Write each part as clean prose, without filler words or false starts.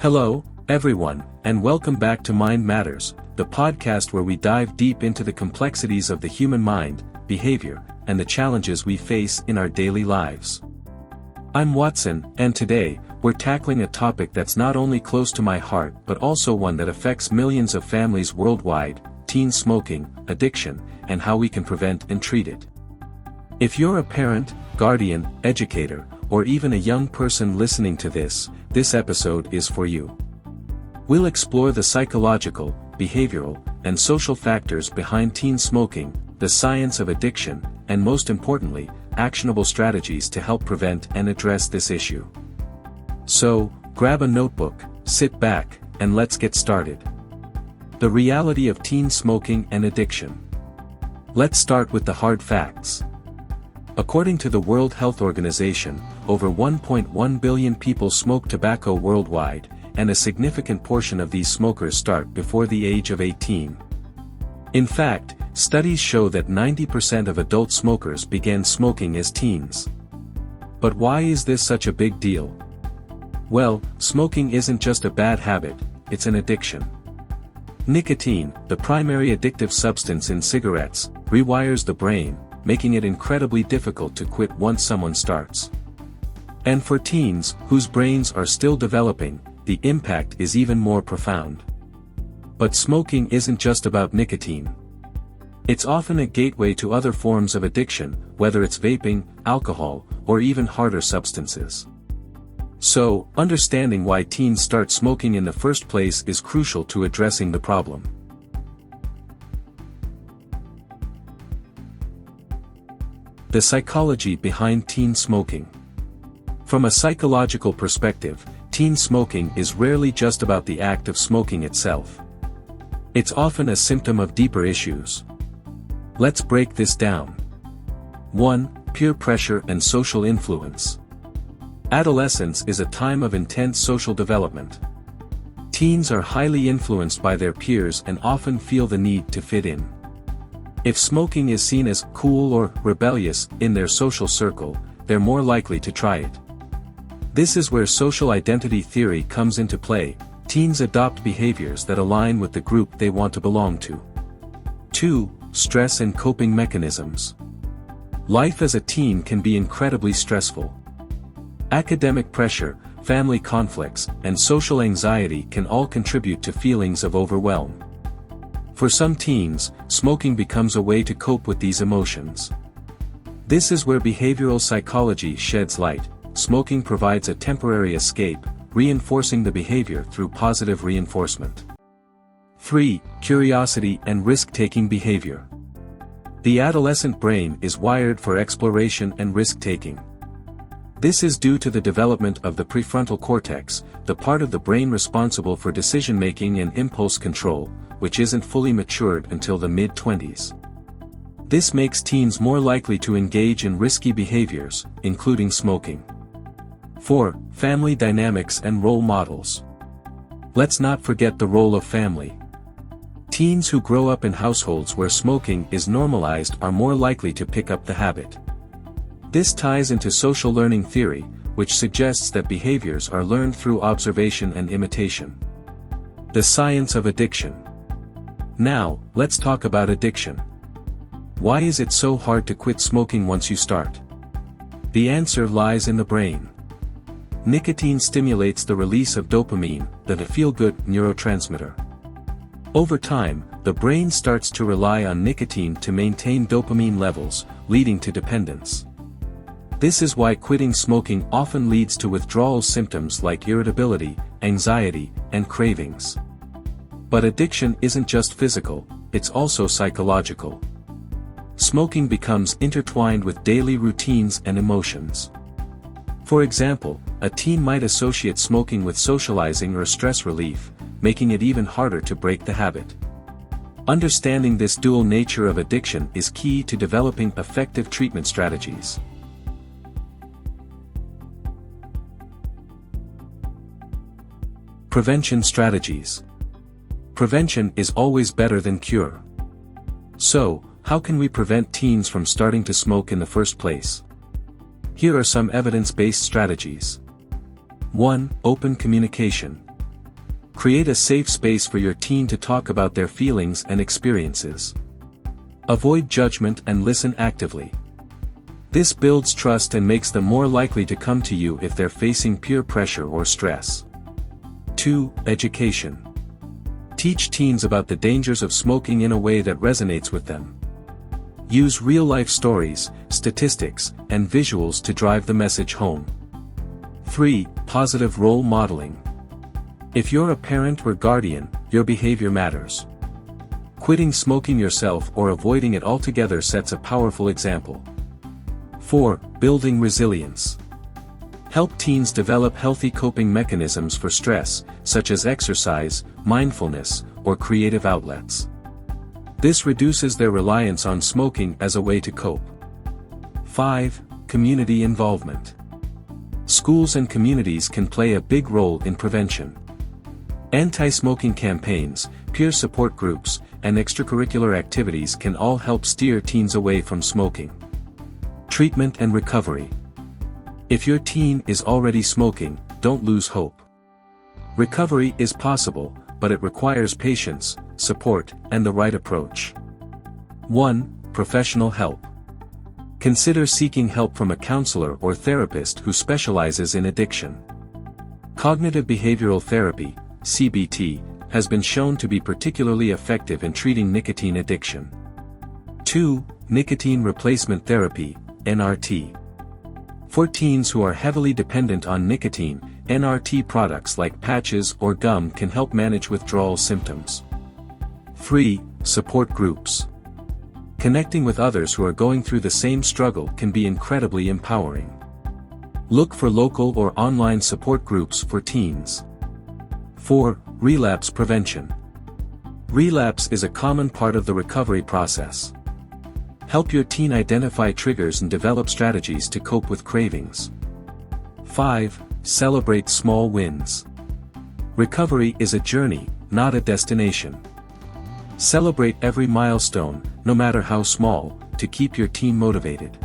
Hello, everyone, and welcome back to Mind Matters, the podcast where we dive deep into the complexities of the human mind, behavior, and the challenges we face in our daily lives. I'm Watson, and today, we're tackling a topic that's not only close to my heart but also one that affects millions of families worldwide: teen smoking, addiction, and how we can prevent and treat it. If you're a parent, guardian, educator, or even a young person listening to this episode is for you. We'll explore the psychological, behavioral, and social factors behind teen smoking, the science of addiction, and most importantly, actionable strategies to help prevent and address this issue. So, grab a notebook, sit back, and let's get started. The reality of teen smoking and addiction. Let's start with the hard facts. According to the World Health Organization, over 1.1 billion people smoke tobacco worldwide, and a significant portion of these smokers start before the age of 18. In fact, studies show that 90% of adult smokers began smoking as teens. But why is this such a big deal? Well, smoking isn't just a bad habit, it's an addiction. Nicotine, the primary addictive substance in cigarettes, rewires the brain, making it incredibly difficult to quit once someone starts. And for teens, whose brains are still developing, the impact is even more profound. But smoking isn't just about nicotine. It's often a gateway to other forms of addiction, whether it's vaping, alcohol, or even harder substances. So, understanding why teens start smoking in the first place is crucial to addressing the problem. The psychology behind teen smoking. From a psychological perspective, teen smoking is rarely just about the act of smoking itself. It's often a symptom of deeper issues. Let's break this down. 1. Peer pressure and social influence. Adolescence is a time of intense social development. Teens are highly influenced by their peers and often feel the need to fit in. If smoking is seen as cool or rebellious in their social circle, they're more likely to try it. This is where social identity theory comes into play. Teens adopt behaviors that align with the group they want to belong to. 2. Stress and coping mechanisms. Life as a teen can be incredibly stressful. Academic pressure, family conflicts, and social anxiety can all contribute to feelings of overwhelm. For some teens, smoking becomes a way to cope with these emotions. This is where behavioral psychology sheds light. Smoking provides a temporary escape, reinforcing the behavior through positive reinforcement. 3. Curiosity and risk-taking behavior. The adolescent brain is wired for exploration and risk-taking. This is due to the development of the prefrontal cortex, the part of the brain responsible for decision-making and impulse control, which isn't fully matured until the mid-20s. This makes teens more likely to engage in risky behaviors, including smoking. 4. Family dynamics and role models. Let's not forget the role of family. Teens who grow up in households where smoking is normalized are more likely to pick up the habit. This ties into social learning theory, which suggests that behaviors are learned through observation and imitation. The science of addiction. Now, let's talk about addiction. Why is it so hard to quit smoking once you start? The answer lies in the brain. Nicotine stimulates the release of dopamine, the feel-good neurotransmitter. Over time, the brain starts to rely on nicotine to maintain dopamine levels, leading to dependence. This is why quitting smoking often leads to withdrawal symptoms like irritability, anxiety, and cravings. But addiction isn't just physical, it's also psychological. Smoking becomes intertwined with daily routines and emotions. For example, a teen might associate smoking with socializing or stress relief, making it even harder to break the habit. Understanding this dual nature of addiction is key to developing effective treatment strategies. Prevention strategies. Prevention is always better than cure. So, how can we prevent teens from starting to smoke in the first place? Here are some evidence-based strategies. 1. Open communication. Create a safe space for your teen to talk about their feelings and experiences. Avoid judgment and listen actively. This builds trust and makes them more likely to come to you if they're facing peer pressure or stress. 2. Education. Teach teens about the dangers of smoking in a way that resonates with them. Use real-life stories, statistics, and visuals to drive the message home. 3. Positive role modeling. If you're a parent or guardian, your behavior matters. Quitting smoking yourself or avoiding it altogether sets a powerful example. 4. Building resilience. Help teens develop healthy coping mechanisms for stress, such as exercise, mindfulness, or creative outlets. This reduces their reliance on smoking as a way to cope. 5. Community involvement. Schools and communities can play a big role in prevention. Anti-smoking campaigns, peer support groups, and extracurricular activities can all help steer teens away from smoking. Treatment and recovery. If your teen is already smoking, don't lose hope. Recovery is possible, but it requires patience, support, and the right approach. 1. Professional help. Consider seeking help from a counselor or therapist who specializes in addiction. Cognitive behavioral therapy, CBT, has been shown to be particularly effective in treating nicotine addiction. 2. Nicotine replacement therapy, NRT. For teens who are heavily dependent on nicotine, NRT products like patches or gum can help manage withdrawal symptoms. 3. Support groups. Connecting with others who are going through the same struggle can be incredibly empowering. Look for local or online support groups for teens. 4. Relapse prevention. Relapse is a common part of the recovery process. Help your teen identify triggers and develop strategies to cope with cravings. 5. Celebrate small wins. Recovery is a journey, not a destination. Celebrate every milestone, no matter how small, to keep your teen motivated.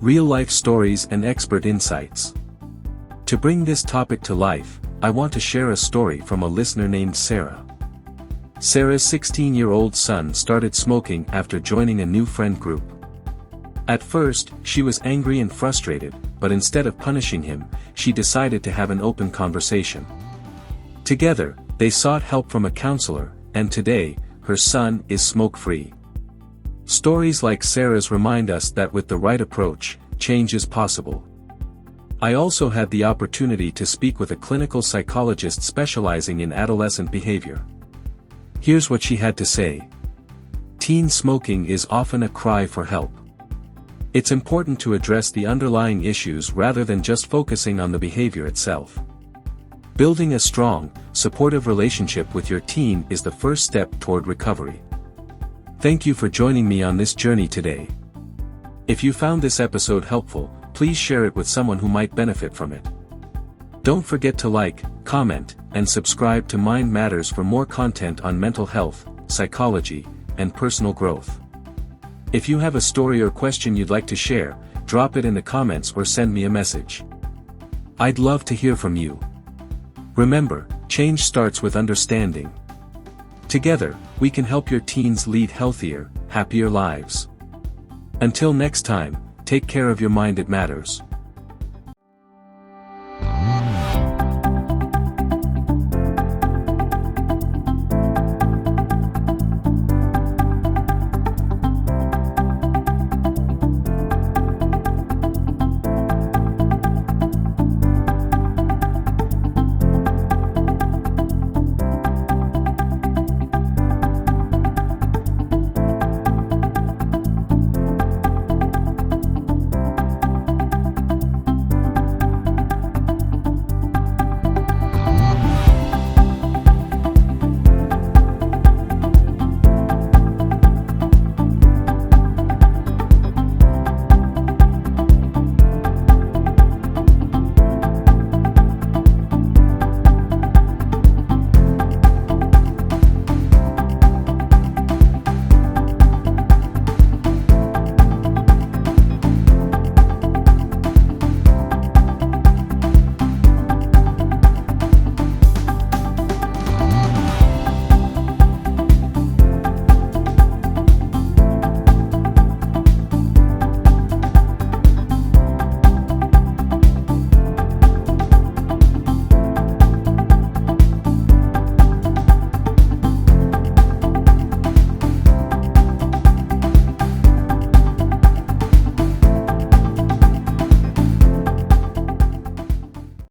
Real-life stories and expert insights. To bring this topic to life, I want to share a story from a listener named Sarah. Sarah's 16-year-old son started smoking after joining a new friend group. At first, she was angry and frustrated, but instead of punishing him, she decided to have an open conversation. Together, they sought help from a counselor, and today, her son is smoke-free. Stories like Sarah's remind us that with the right approach, change is possible. I also had the opportunity to speak with a clinical psychologist specializing in adolescent behavior. Here's what she had to say. Teen smoking is often a cry for help. It's important to address the underlying issues rather than just focusing on the behavior itself. Building a strong, supportive relationship with your teen is the first step toward recovery. Thank you for joining me on this journey today. If you found this episode helpful, please share it with someone who might benefit from it. Don't forget to like, comment, and subscribe to Mind Matters for more content on mental health, psychology, and personal growth. If you have a story or question you'd like to share, drop it in the comments or send me a message. I'd love to hear from you. Remember, change starts with understanding. Together, we can help your teens lead healthier, happier lives. Until next time, take care of your mind. It matters.